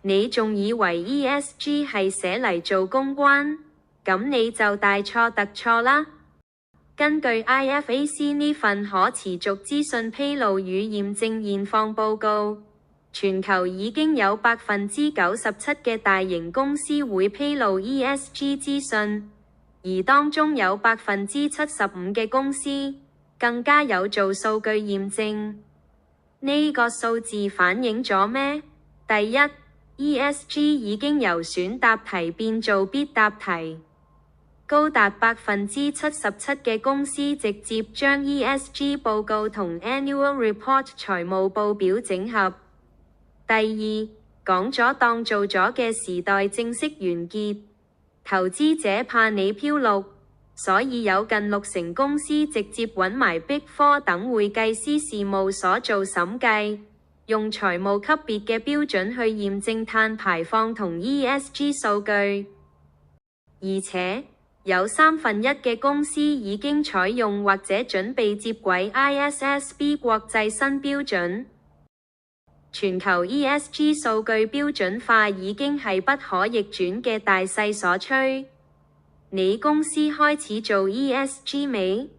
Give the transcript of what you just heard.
你仲以為 ESG 係寫嚟做公關？咁你就大錯特錯啦！根據 IFAC 呢份可持續資訊披露與驗證現況報告，全球已經有97%嘅大型公司會披露 ESG 資訊，而當中有75%嘅公司更加有做數據驗證。呢個數字反映咗咩？第一， ESG 已經由選答題變做必答題，高達77%嘅公司直接將 ESG 報告同 Annual Report 財務報表整合。第二，講咗當做咗嘅時代正式完結，投資者怕你漂綠，所以有近60%公司直接揾埋 Big Four 等會計師事務所做審計，用財務級別嘅標準去驗證碳排放同 ESG 數據。而且有1/3嘅公司已經採用或者準備接軌 ISSB 國際新標準。全球 ESG 數據標準化已經係不可逆轉嘅大勢所趨。你公司開始做 ESG未？